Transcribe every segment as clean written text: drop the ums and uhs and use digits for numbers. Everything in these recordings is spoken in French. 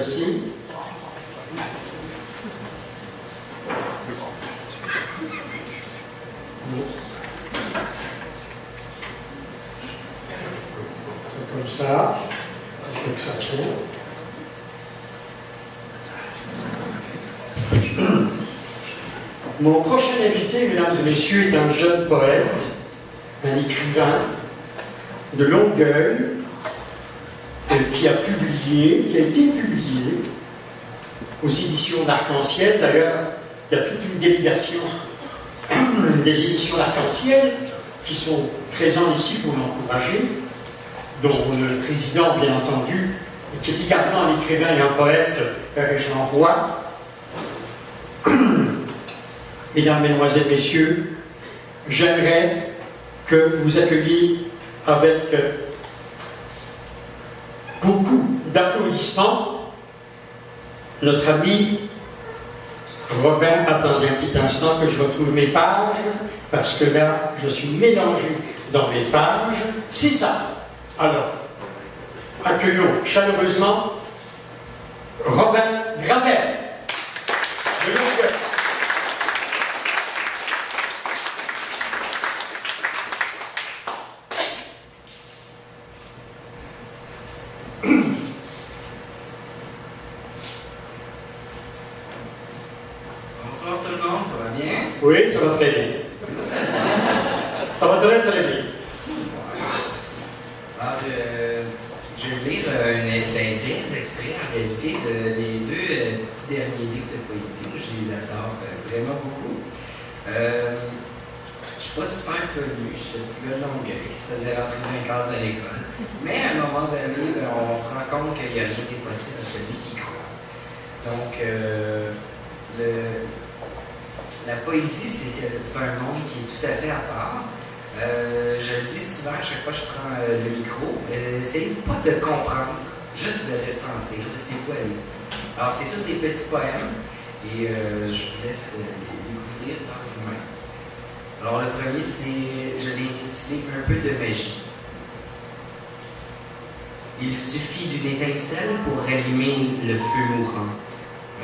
voici. C'est comme ça. Avec ça. Mon prochain invité, mesdames et messieurs, est un jeune poète, un écrivain de Longueuil, qui a été publié aux éditions d'Arc-en-Ciel. D'ailleurs, il y a toute une délégation des éditions d'Arc-en-Ciel qui sont présents ici pour m'encourager, dont le président, bien entendu, qui est également un écrivain et un poète, Jean Roy. Mesdames, Mesdemoiselles, Messieurs, j'aimerais que vous accueilliez avec beaucoup d'applaudissements notre ami Robin. Attendez un petit instant que je retrouve mes pages, parce que là, je suis mélangé dans mes pages. C'est ça. Alors, accueillons chaleureusement Robin Gravel de Longueuil. Bonsoir tout le monde, ça va bien? Oui, ça va très bien. Ça va très très bien. Alors, je vais lire des extraits en réalité des deux petits derniers livres de poésie. Je les adore vraiment beaucoup. Je ne suis pas super connu, je suis le petit gars de Longueuil qui se faisait rentrer dans les cases à l'école. Mais à un moment donné, on se rend compte qu'il n'y a rien d'impossible à celui qui croit. Donc, la poésie, c'est un monde qui est tout à fait à part. Je le dis souvent, à chaque fois que je prends le micro, essayez pas de comprendre, juste de ressentir, laissez-vous aller. Alors, c'est tous des petits poèmes, et je vous laisse les découvrir par vous-même. Alors, le premier, je l'ai intitulé « Un peu de magie ». Il suffit d'une étincelle pour rallumer le feu mourant.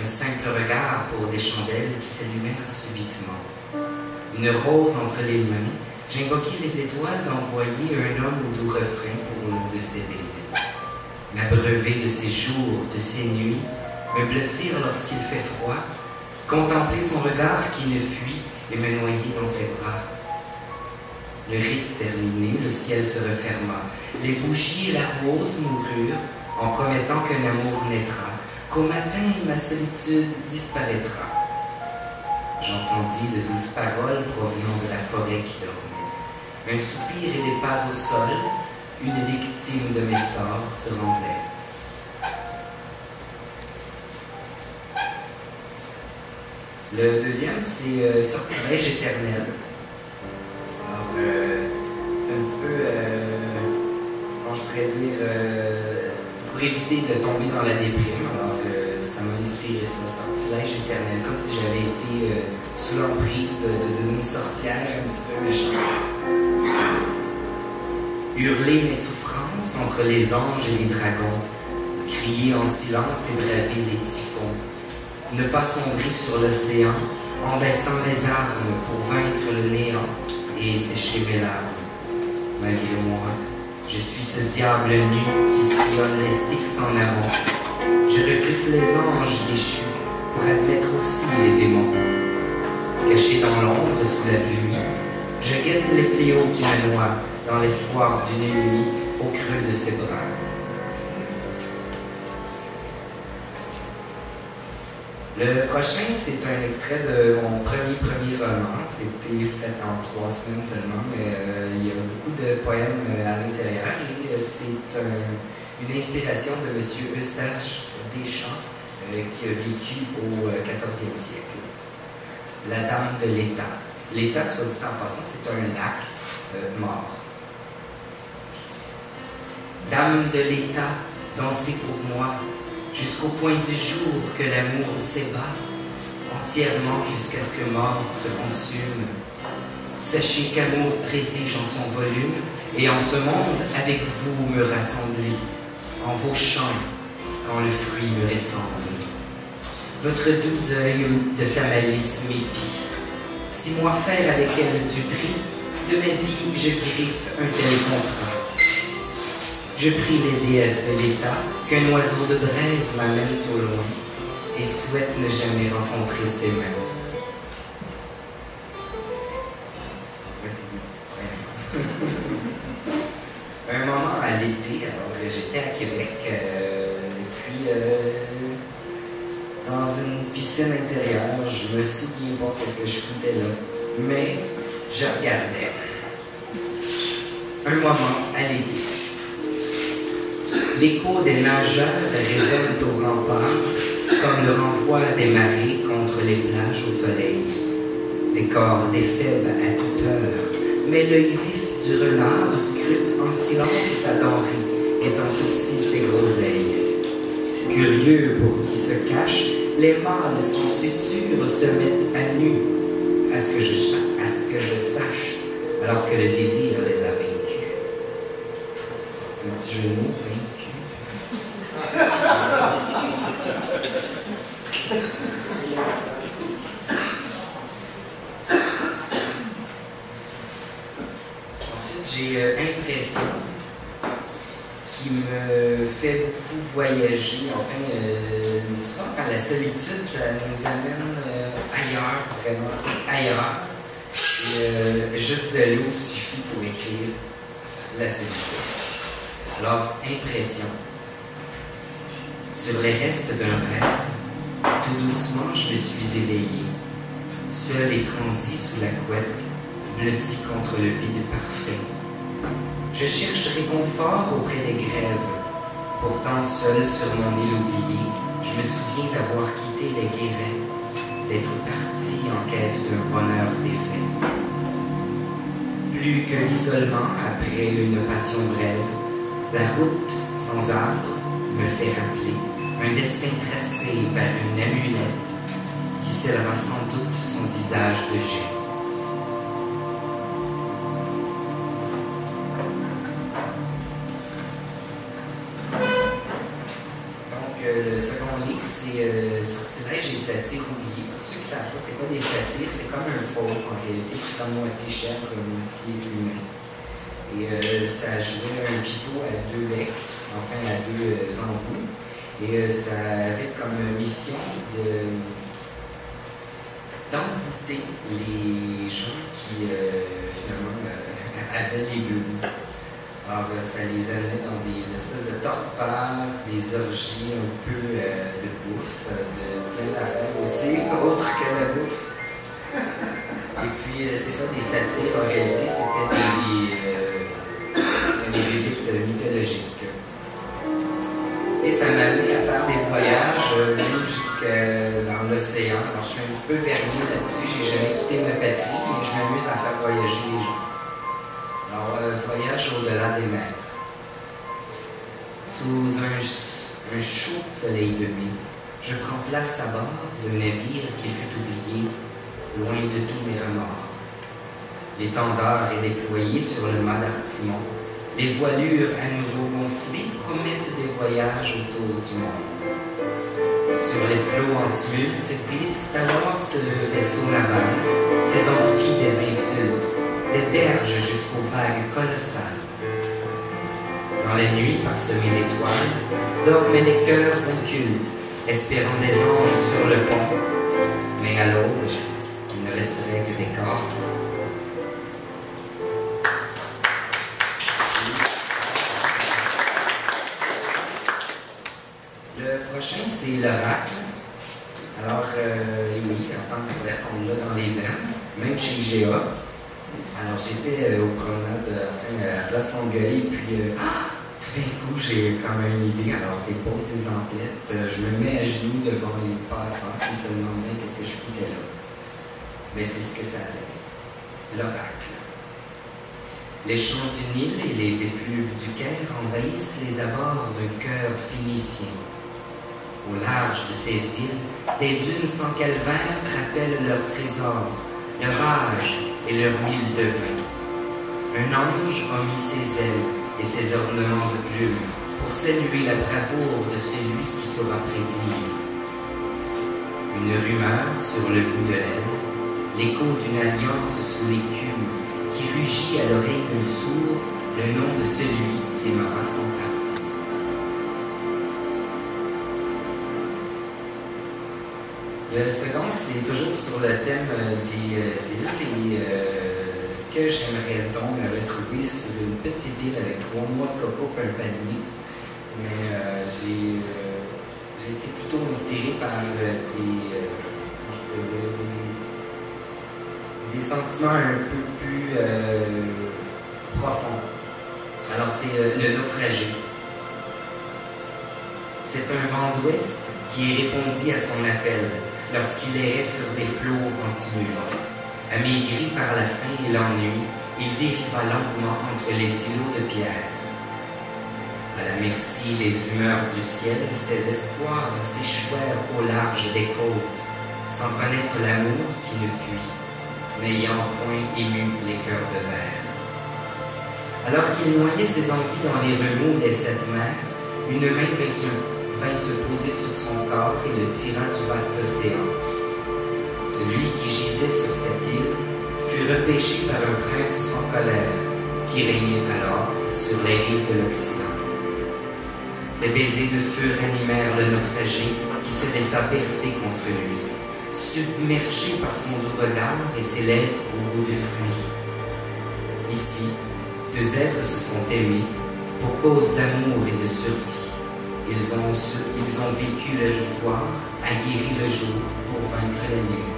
Un simple regard pour des chandelles qui s'allumèrent subitement. Une rose entre les mains, j'invoquai les étoiles d'envoyer un homme au doux refrain pour l'un de ses baisers. M'abreuver de ses jours, de ses nuits, me blottir lorsqu'il fait froid, contempler son regard qui ne fuit et me noyer dans ses bras. Le rite terminé, le ciel se referma, les bougies et la rose moururent en promettant qu'un amour naîtra, qu'au matin ma solitude disparaîtra. J'entendis de douces paroles provenant de la forêt qui dormait. Un soupir et des pas au sol, une victime de mes sorts se rendait. Le deuxième, c'est Sortilège éternel. Alors, c'est un petit peu, comment je pourrais dire, pour éviter de tomber dans la déprime. Alors, ça m'a inspiré ça, Sortilège éternel, comme si j'avais été sous l'emprise d'une sorcière un petit peu méchante. Hurler mes souffrances entre les anges et les dragons, crier en silence et braver les typhons, ne pas sombrer sur l'océan en baissant les armes pour vaincre le néant et sécher mes larmes. Malgré moi, je suis ce diable nu qui sillonne les Styx en amont. Je recrute les anges déchus pour admettre aussi les démons. Caché dans l'ombre sous la pluie, je guette les fléaux qui me noient dans l'espoir d'une nuit au creux de ses bras. Le prochain, c'est un extrait de mon premier roman. C'était fait en 3 semaines seulement, mais il y a beaucoup de poèmes à l'intérieur et c'est une inspiration de M. Eustache Deschamps qui a vécu au 14e siècle. La Dame de l'État. L'État, soit dit en passant, c'est un lac mort. Dame de l'État, dansez pour moi, jusqu'au point du jour que l'amour s'ébat, entièrement jusqu'à ce que mort se consume. Sachez qu'amour prédige en son volume, et en ce monde, avec vous me rassemblez, en vos chants, quand le fruit me ressemble. Votre doux œil de sa malice m'épie. Si moi faire avec elle du prix, de ma vie je griffe un tel contrat. Je prie les déesses de l'État qu'un oiseau de braise m'amène au loin et souhaite ne jamais rencontrer ses mains. Un moment à l'été, alors j'étais à Québec, puis dans une piscine intérieure, je me souviens pas qu'est-ce que je foutais là, mais je regardais. Un moment à l'été. L'écho des nageurs résonne au rempart comme le renvoi des marées contre les plages au soleil. Des corps d'éphèbes à toute heure, mais l'œil vif du renard scrute en silence sa denrée, étant aussi ses groseilles. Curieux pour qui se cache, les mâles sans suture se mettent à nu, à ce que je sache, alors que le désir les a vaincus. C'est un petit jeu de mots, vaincu. Ensuite, j'ai impression qui me fait beaucoup voyager. Enfin, souvent quand la solitude, ça nous amène ailleurs, vraiment ailleurs. Et juste de l'eau suffit pour écrire la solitude. Alors, impression. Sur les restes d'un rêve, tout doucement, je me suis éveillé. Seul et transi sous la couette, blotti contre le vide parfait. Je cherche réconfort auprès des grèves. Pourtant, seul sur mon île oubliée, je me souviens d'avoir quitté les guérets, d'être parti en quête d'un bonheur défait. Plus que l'isolement après une passion brève, la route sans arbre me fait rappeler un destin tracé par une amulette qui scellera sans doute son visage de jet. Le second livre, c'est Sortilège et satire oubliée. Pour ceux qui ne savent pas c'est quoi des satires, c'est comme un fauve en réalité, c'est comme moitié chèvre, moitié humain. Et ça jouait un pipeau à deux becs, enfin à deux embouts. Et ça avait comme mission d'envoûter les gens qui finalement avaient les blues. Alors, ça les amenait dans des espèces de torpeurs, des orgies un peu de bouffe, de plein d'affaires aussi, autre que la bouffe. Et puis, c'est ça, des satires, en réalité, c'était des bébites mythologiques. Et ça m'a amené à faire des voyages, même jusque dans l'océan. Alors, je suis un petit peu vernis là-dessus, j'ai jamais quitté ma patrie, mais je m'amuse à faire voyager les gens. Alors, voyage au-delà des mers. Sous un chaud soleil de mai, je prends place à bord d'un navire qui fut oublié, loin de tous mes remords. L'étendard est déployé sur le mât d'artimon. Les voilures à nouveau gonflées promettent des voyages autour du monde. Sur les flots en tumulte glisse alors ce vaisseau naval, faisant fi des insultes, des berges jusqu'aux vagues colossales. Dans les nuits parsemées d'étoiles, dorment les cœurs incultes, espérant des anges sur le pont. Mais à l'aube, il ne resterait que des corps. Le prochain, c'est l'oracle. Alors, oui, en tant que poète, on l'a dans les veines, même chez IGA. Alors, j'étais aux promenades, enfin, à la place Longueuil, puis tout d'un coup, j'ai comme une idée. Alors, dépose les emplettes, je me mets à genoux devant les passants qui se demandent bien qu'est-ce que je foutais là. Mais c'est ce que ça allait. L'oracle. Les champs du Nil et les effluves du Caire envahissent les abords d'un cœur phénicien. Au large de ces îles, des dunes sans calvaire rappellent leurs trésors, leur âge et leur mille de vin. Un ange a mis ses ailes et ses ornements de plumes pour saluer la bravoure de celui qui saura prédire. Une rumeur sur le bout de l'aile, l'écho d'une alliance sous l'écume, qui rugit à l'oreille d'un sourd le nom de celui qui aimera son parti. Le second, c'est toujours sur le thème des îles et que j'aimerais donc me retrouver sur une petite île avec 3 mois de coco et un panier. Mais j'ai été plutôt inspiré par des sentiments un peu plus profonds. Alors, c'est le naufragé. C'est un vent d'ouest qui répondit à son appel lorsqu'il errait sur des flots en tumulte. Amaigri par la faim et l'ennui, il dériva lentement entre les îlots de pierre. À la merci des humeurs du ciel, ses espoirs s'échouèrent au large des côtes, sans connaître l'amour qui ne fuit, n'ayant point ému les cœurs de verre. Alors qu'il noyait ses envies dans les remous des 7 mers, une main vint se poser sur son corps et le tira du vaste océan. Celui qui gisait sur cette île fut repêché par un prince sans colère, qui régnait alors sur les rives de l'Occident. Ses baisers de feu ranimèrent le naufragé qui se laissa percer contre lui, submergé par son doux regard et ses lèvres au goût de fruits. Ici, 2 êtres se sont aimés pour cause d'amour et de survie. Ils ont vécu leur histoire, aguerri le jour pour vaincre la nuit.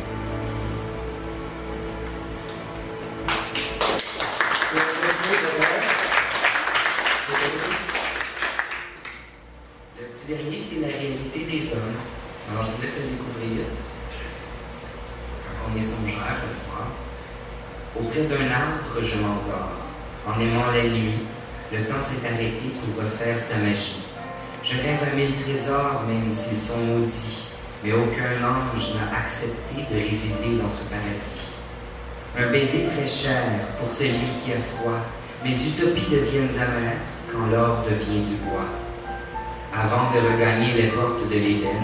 Le petit dernier, c'est la réalité des hommes. Alors, je vous laisse le découvrir. Quand on est songeur le soir. Auprès d'un arbre, je m'endors. En aimant la nuit, le temps s'est arrêté pour refaire sa magie. Je rêve à 1000 trésors, même s'ils sont maudits, mais aucun ange n'a accepté de résider dans ce paradis. Un baiser très cher pour celui qui a froid, mes utopies deviennent amères quand l'or devient du bois. Avant de regagner les portes de l'Éden,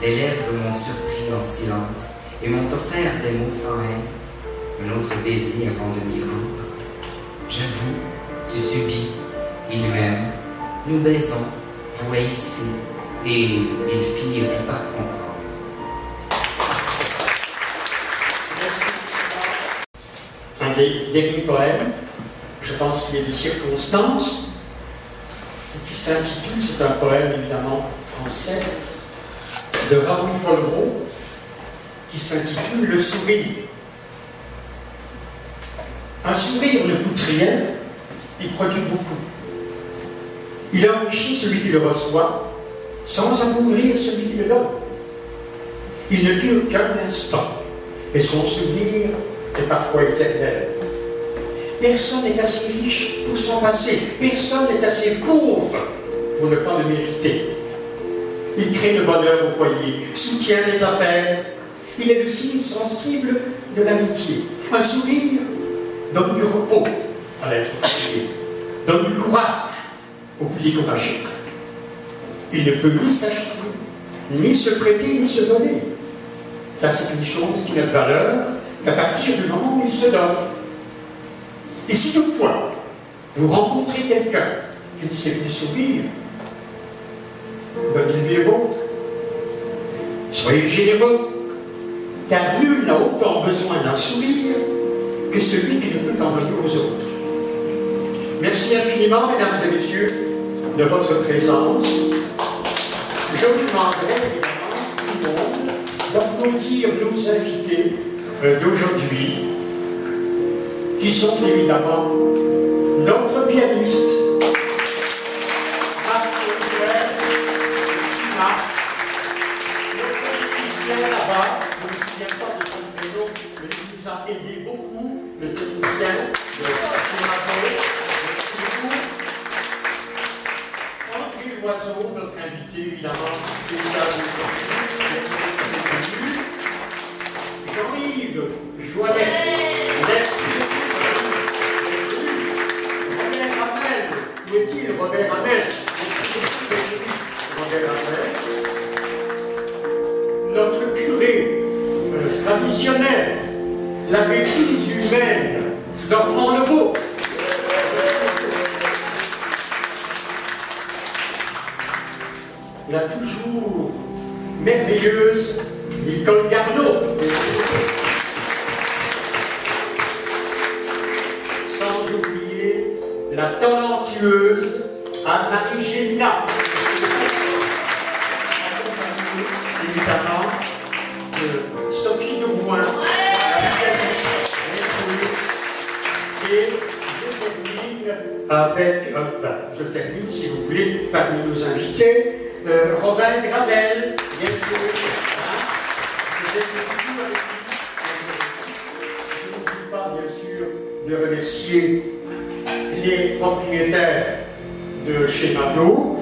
des lèvres m'ont surpris en silence et m'ont offert des mots sans haine, un autre baiser avant de m'y rendre. J'avoue, tu subis, il m'aime, nous baisons, vous haïssez, et il finira par comprendre. Un dernier poème, je pense qu'il est de circonstance, qui s'intitule, c'est un poème évidemment français, de Raoul Follereau, qui s'intitule Le sourire. Un sourire ne coûte rien, il produit beaucoup. Il enrichit celui qui le reçoit, sans amoindrir celui qui le donne. Il ne dure qu'un instant, et son souvenir est parfois éternel. Personne n'est assez riche pour s'en passer, personne n'est assez pauvre pour ne pas le mériter. Il crée le bonheur au foyer, soutient les affaires, il est le signe sensible de l'amitié. Un sourire donne du repos à l'être fatigué, donne du courage au plus découragé. Il ne peut ni s'acheter, ni se prêter, ni se donner. Car c'est une chose qui n'a de valeur qu'à partir du moment où il se donne. Et si toutefois, vous rencontrez quelqu'un qui ne sait plus sourire, donnez-lui le vôtre. Soyez généreux, car nul n'a autant besoin d'un sourire que celui qui ne peut en donner aux autres. Merci infiniment, mesdames et messieurs, de votre présence. Je vous demanderai évidemment tout le monde d'applaudir nos invités d'aujourd'hui, qui sont évidemment notre pianiste, Marc Oliver, notre technicien là-bas, je ne me souviens pas de son prénom, mais il nous a aidé beaucoup, le technicien de Chimago. Oiseau, notre invité évidemment, Jean-Yves Joannet, Robert Hamel, où est-il Robert Hamel? la bêtise humaine, Normand Lebeau. La toujours merveilleuse Nicole Garneau. Sans oublier la talentueuse Anne-Marie Gélina. Évidemment, de Sophie Douboin. Et je termine, si vous voulez, parmi nos invités, Robin Gravel, bien sûr. Je n'oublie pas, bien sûr, de remercier les propriétaires de chez Mado,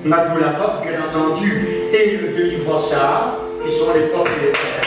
Mado Laporte, bien entendu, et de Livre-Brossard, qui sont les propriétaires.